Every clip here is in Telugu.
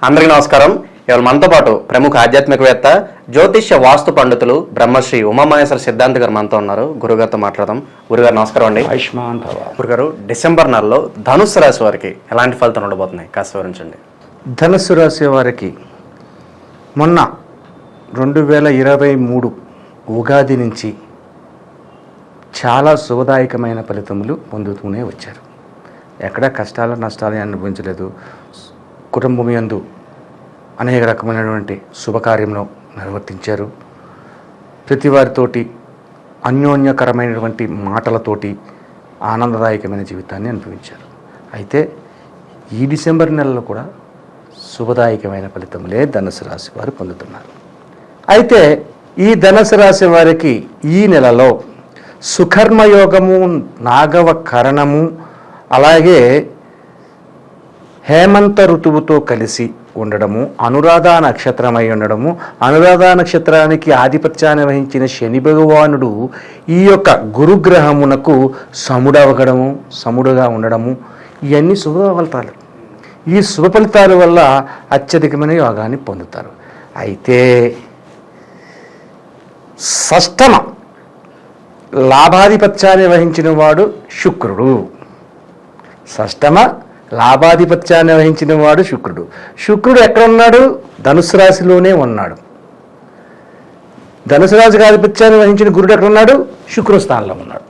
అందరికీ నమస్కారం. ఇవాళ మనతో పాటు ప్రముఖ ఆధ్యాత్మికవేత్త జ్యోతిష్య వాస్తు పండితులు బ్రహ్మశ్రీ ఉమామహేశ్వర సిద్ధాంత్ గారు మనతో ఉన్నారు. గురుగారితో మాట్లాడదాం. గురుగారు నమస్కారం అండి. ఆయుష్మాన్ భవ. గురుగారు, డిసెంబర్ నెలలో ధనుస్సు రాశి వారికి ఎలాంటి ఫలితాలు ఉండబోతున్నాయి కాస్త వివరించండి. ధనుస్సు రాశి వారికి మొన్న 2023 ఉగాది నుంచి చాలా శుభదాయకమైన ఫలితములు పొందుతూనే వచ్చారు. ఎక్కడ కష్టాలు నష్టాలు అనుభవించలేదు. కుటుంబం యందు అనేక రకమైనటువంటి శుభకార్యంలో నిర్వర్తించారు. ప్రతి వారితోటి అన్యోన్యకరమైనటువంటి మాటలతోటి ఆనందదాయకమైన జీవితాన్ని అనుభవించారు. అయితే ఈ డిసెంబర్ నెలలో కూడా శుభదాయకమైన ఫలితములే ధనుసు రాశి వారు పొందుతున్నారు. అయితే ఈ ధనుసు రాశి వారికి ఈ నెలలో సుకర్మయోగము, నాగవ కరణము, అలాగే హేమంత ఋతువుతో కలిసి ఉండడము, అనురాధ నక్షత్రమై ఉండడము, అనురాధ నక్షత్రానికి ఆధిపత్యాన్ని వహించిన శని భగవానుడు ఈ యొక్క గురుగ్రహమునకు సముడుగా ఉండడము, ఇవన్నీ శుభ ఫలితాలు. ఈ శుభ ఫలితాల వల్ల అత్యధికమైన యోగాన్ని పొందుతారు. అయితే షష్టమ లాభాధిపత్యాన్ని వహించిన వాడు శుక్రుడు. షష్టమ లాభాధిపత్యాన్ని వహించిన వాడు శుక్రుడు. శుక్రుడు ఎక్కడ ఉన్నాడు? ధనుసు రాశిలోనే ఉన్నాడు. ధనుసు రాశికి ఆధిపత్యాన్ని వహించిన గురుడు ఎక్కడ ఉన్నాడు? శుక్ర స్థానంలో ఉన్నాడు.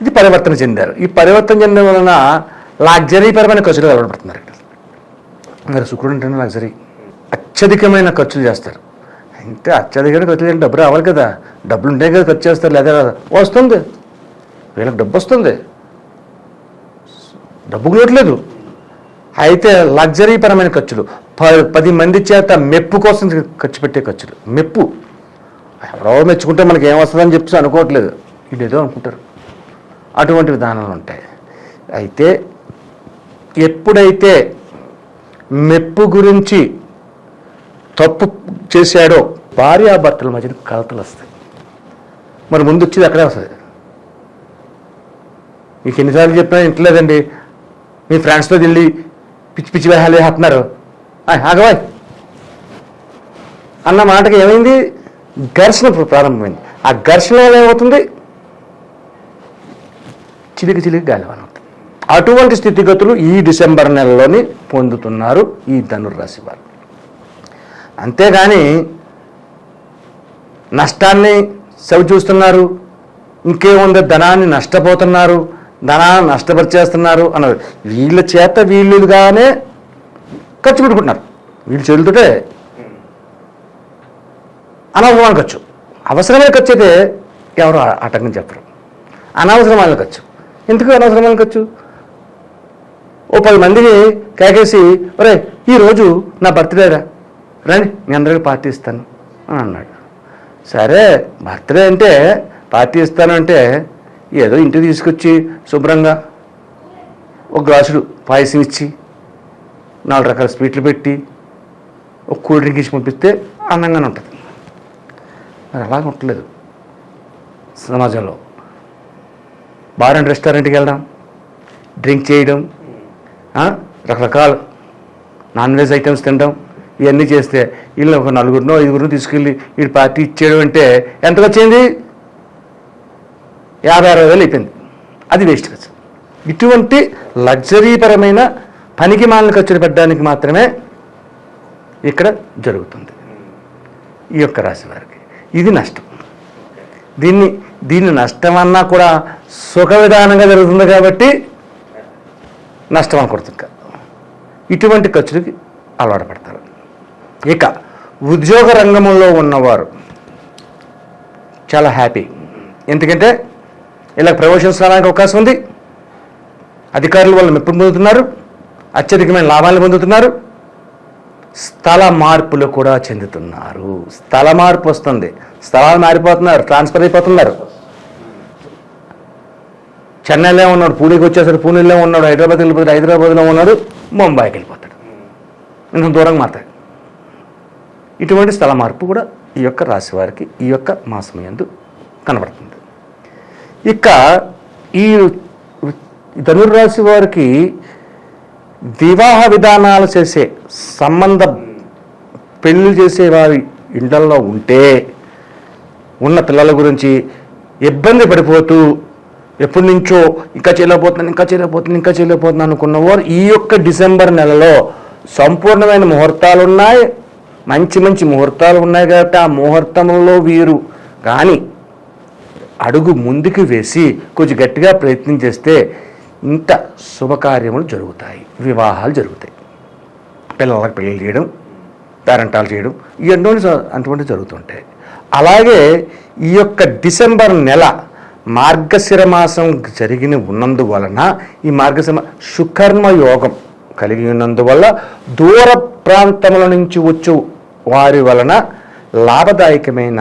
ఇది పరివర్తన చెందారు. ఈ పరివర్తన చెందడం వలన లాగ్జరీపరమైన ఖర్చులు కలవబడుతున్నారు. మరి శుక్రుడు అంటేనే లగ్జరీ, అత్యధికమైన ఖర్చులు చేస్తారు. అంటే అత్యధికమైన ఖర్చులు చేయాలి, డబ్బు రావాలి కదా. డబ్బులు ఉంటే కదా ఖర్చు చేస్తారు, లేదా వస్తుంది, వీళ్ళకి డబ్బు వస్తుంది, డబ్బు కొట్టలేదు. అయితే లగ్జరీపరమైన ఖర్చులు, 10 మంది చేత మెప్పు కోసం ఖర్చు పెట్టే ఖర్చులు. మెప్పు ఎవరో మెచ్చుకుంటే మనకి ఏమొస్తుందని చెప్పి అనుకోవట్లేదు, ఇదేదో అనుకుంటారు. అటువంటి విధానాలు ఉంటాయి. అయితే ఎప్పుడైతే మెప్పు గురించి తప్పు చేశాడో భార్యాభర్తల మధ్యన కలతలు వస్తాయి. మరి ముందు వచ్చేది అక్కడే వస్తుంది. మీకు ఎన్నిసార్లు చెప్పినా ఇంట్లేదండి, మీ ఫ్రెండ్స్తో వెళ్ళి పిచ్చి పిచ్చి వేహాలు వేస్తున్నారు, ఆగవాయ్ అన్న మాటకి ఏమైంది? ఘర్షణ ప్రారంభమైంది. ఆ ఘర్షణ వల్ల ఏమవుతుంది? చిలికి గాలివాన అవుతుంది. అటువంటి స్థితిగతులు ఈ డిసెంబర్ నెలలోని పొందుతున్నారు ఈ ధనుర్రాశి వారు. అంతేగాని నష్టాన్ని చూస్తున్నారు, ఇంకేముందో ధనాన్ని నష్టపోతున్నారు, ధనాన్ని నష్టపరిచేస్తున్నారు అన్నారు. వీళ్ళ చేత వీళ్ళుగానే ఖర్చు పెట్టుకుంటున్నారు. వీళ్ళు చేతులతోటే అనవసరమైన ఖర్చు. అవసరమైన ఖర్చు అయితే ఎవరు ఆటంకం చెప్పరు. అనవసరమైన ఖర్చు. ఎందుకు అనవసరమైన ఖర్చు? ఓ 10 మందిని కేకేసి, ఒరే ఈరోజు నా బర్త్డేరా, రండి మీ అందరికీ పార్టీ ఇస్తాను అని అన్నాడు. సరే, బర్త్డే అంటే పార్టీ ఇస్తానంటే ఏదో ఇంటికి తీసుకొచ్చి శుభ్రంగా ఒక గ్లాసుడు పాయసం ఇచ్చి 4 రకాల స్వీట్లు పెట్టి ఒక కూల్ డ్రింక్ ఇచ్చి పంపిస్తే అందంగానే ఉంటుంది. మరి అలాగ ఉండలేదు సమాజంలో. బార్ అండ్ రెస్టారెంట్కి వెళ్ళడం, డ్రింక్ చేయడం, రకరకాల నాన్ వెజ్ ఐటమ్స్ తినడం, ఇవన్నీ చేస్తే వీళ్ళు ఒక 4గురినో 5గురినో తీసుకెళ్ళి వీడి పార్టీ ఇచ్చేయడం అంటే ఎంతకు వచ్చింది? 50-60 వేలు అయిపోయింది. అది వేస్ట్ ఖర్చు. ఇటువంటి లగ్జరీపరమైన పనికి మాలిన ఖర్చులు పెట్టడానికి మాత్రమే ఇక్కడ జరుగుతుంది ఈ యొక్క రాశి వారికి. ఇది నష్టం. దీన్ని నష్టం అన్నా కూడా సుఖ విధానంగా జరుగుతుంది కాబట్టి నష్టం అనుకుంటుంది కాదు. ఇటువంటి ఖర్చులకి అలవాటు పడతారు. ఇక ఉద్యోగ రంగంలో ఉన్నవారు చాలా హ్యాపీ. ఎందుకంటే ఇలా ప్రమోషన్స్ రావడానికి అవకాశం ఉంది. అధికారులు వాళ్ళు మెప్పులు పొందుతున్నారు, అత్యధికమైన లాభాలను పొందుతున్నారు. స్థల మార్పులు కూడా చెందుతున్నారు. స్థల మార్పు వస్తుంది, స్థలాలు మారిపోతున్నారు, ట్రాన్స్ఫర్ అయిపోతున్నారు. చెన్నైలో ఉన్నాడు, పూణేకి వచ్చేసరికి పూణేలో ఉన్నాడు, హైదరాబాద్ వెళ్ళిపోతాడు, హైదరాబాద్లో ఉన్నాడు, ముంబైకి వెళ్ళిపోతాడు, ఇంత దూరంగా మాట్లాడు. ఇటువంటి స్థల మార్పు కూడా ఈ యొక్క రాశి వారికి ఈ యొక్క మాసం యందు కనబడుతుంది. ఇక ఈ ధనుర్రాశి వారికి వివాహ విధానాలు చేసే సంబంధ పెళ్లి చేసే వారి ఇండ్లలో ఉంటే ఉన్న పిల్లల గురించి ఇబ్బంది పడిపోతూ ఎప్పటి నుంచో ఇంకా చేయలేకపోతున్నాను అనుకున్న వారు ఈ యొక్క డిసెంబర్ నెలలో సంపూర్ణమైన ముహూర్తాలు ఉన్నాయి, మంచి ముహూర్తాలు ఉన్నాయి కాబట్టి ఆ ముహూర్తంలో వీరు కానీ అడుగు ముందుకు వేసి కొంచెం గట్టిగా ప్రయత్నం చేస్తే ఇంత శుభకార్యములు జరుగుతాయి, వివాహాలు జరుగుతాయి, పిల్లలకు పెళ్ళి చేయడం, పేరెంటాలు చేయడం ఇవన్నీ అటువంటి జరుగుతుంటాయి. అలాగే ఈ యొక్క డిసెంబర్ నెల మార్గశిర మాసం జరిగిన ఉన్నందువలన ఈ మార్గశిర శుకర్మ యోగం కలిగి ఉన్నందువల్ల దూర ప్రాంతముల నుంచి వచ్చు వారి వలన లాభదాయకమైన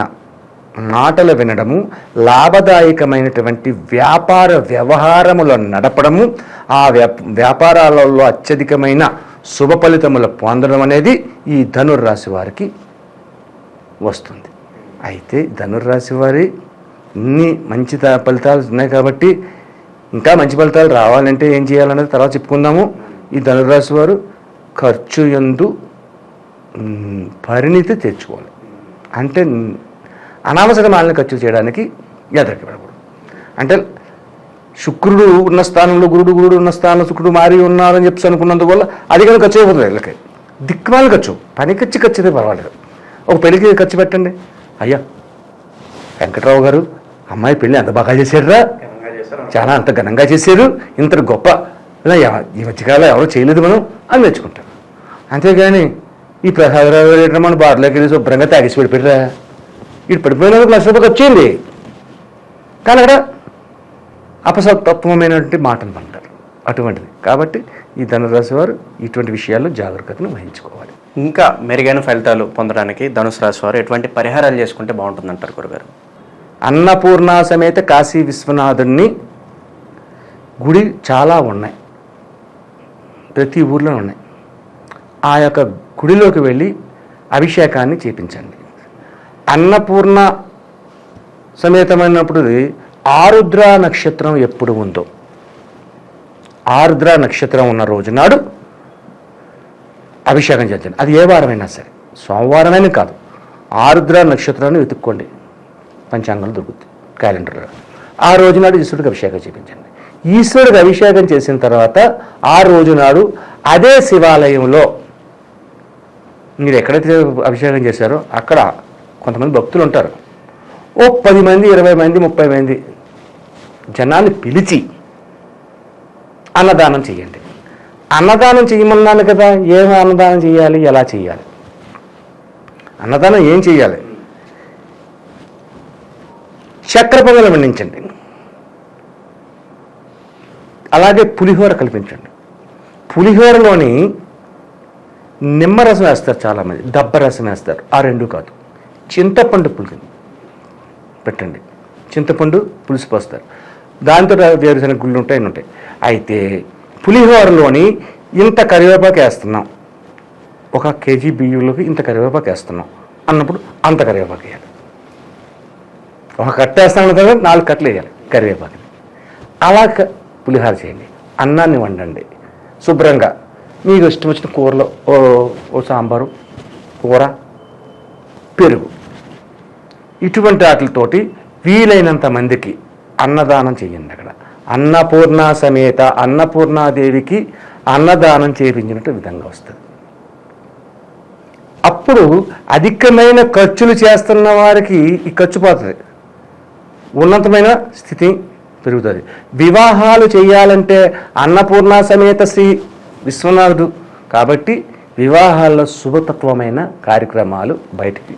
మాటలు వినడము, లాభదాయకమైనటువంటి వ్యాపార వ్యవహారములను నడపడము, ఆ వ్యాపారాలలో అత్యధికమైన శుభ ఫలితములు పొందడం అనేది ఈ ధనుర్రాశి వారికి వస్తుంది. అయితే ధనుర్రాశి వారి ఇన్ని మంచి ఫలితాలు ఉన్నాయి కాబట్టి ఇంకా మంచి ఫలితాలు రావాలంటే ఏం చేయాలనేది తర్వాత చెప్పుకుందాము. ఈ ధనుర్రాశి వారు ఖర్చు యందు పరిణితి తెచ్చుకోవాలి. అంటే అనవసరమైన ఖర్చు చేయడానికి ఎదరకూడదు. అంటే శుక్రుడు ఉన్న స్థానంలో గురుడు ఉన్న స్థానంలో శుక్రుడు మారి ఉన్నారని చెప్పి అనుకున్నందువల్ల అది కానీ ఖర్చు అయిపోతుంది. వీళ్ళకి దిక్కుమాల ఖర్చు, పని ఖర్చు అయితే పర్వాలేదు. ఒక పెళ్లికి ఖర్చు పెట్టండి. అయ్యా వెంకట్రావు గారు అమ్మాయి పెళ్ళి అంత బాగా చేశారురా, చాలా అంత ఘనంగా చేశారు, ఇంత గొప్ప ఇలా ఈ మధ్యకాలం ఎవరో చేయలేదు మనం అని మెచ్చుకుంటారు. అంతేగాని ఈ ప్రసాదరావు గారు మన బార్లోకి వెళ్ళి శుభ్రంగా తాగేసి పడిపోయారా, ఇటు పడిపోయినందుకు ₹1,00,000 వచ్చింది. కానీ అక్కడ అపసతత్వమైనటువంటి మాటలు అంటారు అటువంటిది. కాబట్టి ఈ ధనురాశి వారు ఇటువంటి విషయాల్లో జాగ్రత్తను వహించుకోవాలి. ఇంకా మెరుగైన ఫలితాలు పొందడానికి ధనుసు రాశి వారు ఎటువంటి పరిహారాలు చేసుకుంటే బాగుంటుందంటారు గురుగారు? అన్నపూర్ణ సమేత కాశీ విశ్వనాథుని గుడి చాలా ఉన్నాయి, ప్రతి ఊర్లో ఉన్నాయి. ఆ యొక్క గుడిలోకి వెళ్ళి అభిషేకాన్ని చేపించండి. అన్నపూర్ణ సమేతమైనప్పుడు ఆరుద్ర నక్షత్రం ఎప్పుడు ఉందో, ఆరుద్ర నక్షత్రం ఉన్న రోజు నాడు అభిషేకం చేయండి. అది ఏ వారమైనా సరే, సోమవారమైనా కాదు, ఆరుద్ర నక్షత్రాన్ని వెతుక్కోండి, పంచాంగంలో దొరుకుతుంది క్యాలెండర్లో. ఆ రోజు నాడు ఈశ్వరుడికి అభిషేకం చేయించండి. ఈశ్వరుడికి అభిషేకం చేసిన తర్వాత ఆ రోజు నాడు అదే శివాలయంలో మీరు ఎక్కడైతే అభిషేకం చేశారో అక్కడ కొంతమంది భక్తులు ఉంటారు. ఓ 10 మంది 20 మంది 30 మంది జనాన్ని పిలిచి అన్నదానం చేయండి. అన్నదానం చేయమన్నాను కదా, ఏం అన్నదానం చేయాలి, ఎలా చేయాలి? అన్నదానం ఏం చేయాలి? చక్కెర పొంగలు వండించండి, అలాగే పులిహోర కల్పించండి. పులిహోరలోని నిమ్మరసం వేస్తారు చాలామంది, దబ్బరసం వేస్తారు. ఆ రెండు కాదు, చింతపండు పులుసు పెట్టండి, చింతపండు పులుసు పోస్తారు. దాంతో వేరుశనగ గుళ్ళు ఉంటాయి, అన్నీ ఉంటాయి. అయితే పులిహోరలోని ఇంత కరివేపాకు వేస్తున్నాం, 1 కేజీ బియ్యంలోకి ఇంత కరివేపాకు వేస్తున్నాం అన్నప్పుడు అంత కరివేపాకు వేయాలి. 1 కట్ట వేస్తాను కదా, 4 కట్టలు వేయాలి కరివేపాకుని. అలా పులిహోర చేయండి. అన్నాన్ని వండండి శుభ్రంగా, మీకు ఇష్టం వచ్చిన కూరలో ఓ సాంబారు, కూర, పెరుగు, ఇటువంటి వాటితోటి వీలైనంత మందికి అన్నదానం చేయండి. అక్కడ అన్నపూర్ణ సమేత అన్నపూర్ణాదేవికి అన్నదానం చేయించినట్టు విధంగా వస్తుంది. అప్పుడు అధికమైన ఖర్చులు చేస్తున్న వారికి ఈ ఖర్చు పోతుంది, ఉన్నతమైన స్థితి పెరుగుతుంది. వివాహాలు చేయాలంటే అన్నపూర్ణ సమేత శ్రీ విశ్వనాథుడు కాబట్టి వివాహాల్లో శుభతత్వమైన కార్యక్రమాలు బయటికి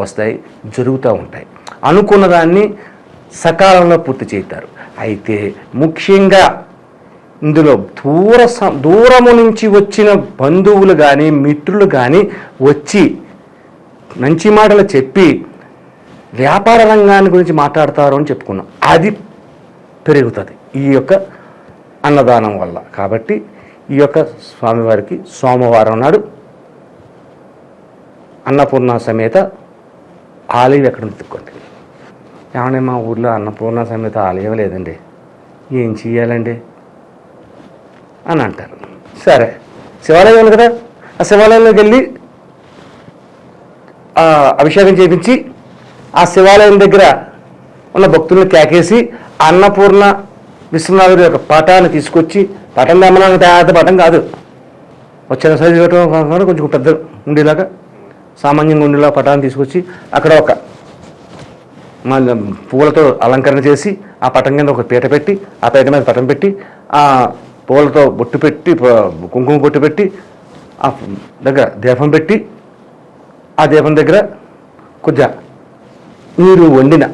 వస్తాయి, జరుగుతూ ఉంటాయి. అనుకున్న దాన్ని సకాలంలో పూర్తి చేస్తారు. అయితే ముఖ్యంగా ఇందులో దూరము నుంచి వచ్చిన బంధువులు కానీ మిత్రులు కానీ వచ్చి మంచి మాటలు చెప్పి వ్యాపార రంగాన్ని గురించి మాట్లాడతారు అని చెప్పుకున్నాం. అది పెరుగుతుంది ఈ యొక్క అన్నదానం వల్ల. కాబట్టి ఈ యొక్క స్వామివారికి సోమవారం నాడు అన్నపూర్ణ సమేత ఆలయం ఎక్కడ వెతుక్కోండి. ఏమన్నా మా ఊర్లో అన్నపూర్ణ సమేత ఆలయం లేదండి, ఏం చెయ్యాలండి అని అంటారు. సరే, శివాలయం ఉంది కదా, ఆ శివాలయంలోకి వెళ్ళి అభిషేకం చేయించి ఆ శివాలయం దగ్గర ఉన్న భక్తుల్ని కేకేసి అన్నపూర్ణ విశ్వనాథుడి యొక్క పటాన్ని తీసుకొచ్చి, పటం దమ్మడానికి తయారు పటం కాదు, వచ్చిన సైజు ఇవ్వటం కొంచెం పెద్ద ఉండేలాగా సామాన్యంగా ఉండేలా పటాన్ని తీసుకొచ్చి అక్కడ ఒక పూలతో అలంకరణ చేసి ఆ పటం కింద ఒక పీట పెట్టి ఆ పీట మీద పటం పెట్టి ఆ పూలతో బొట్టు పెట్టి కుంకుమ బొట్టు పెట్టి ఆ దగ్గర దీపం పెట్టి ఆ దీపం దగ్గర కొద్దిగా మీరు వండిన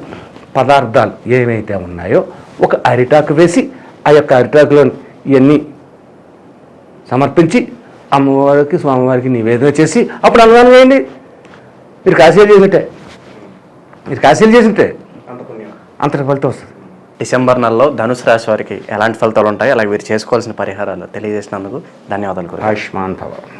పదార్థాలు ఏమైతే ఉన్నాయో ఒక అరిటాకు వేసి ఆ యొక్క అరిటాకులో ఇవన్నీ సమర్పించి అమ్మవారికి స్వామివారికి నివేదన చేసి అప్పుడు అన్నదానం వేయండి. మీరు కాశీలు చేసినట్టే, అంతటి ఫలితం వస్తుంది. డిసెంబర్ నెలలో ధనుసు రాశి వారికి ఎలాంటి ఫలితాలు ఉంటాయి, అలాగే వీరు చేసుకోవాల్సిన పరిహారాలు తెలియజేసినందుకు ధన్యవాదాలు. ఆయుష్మాన్ భవ.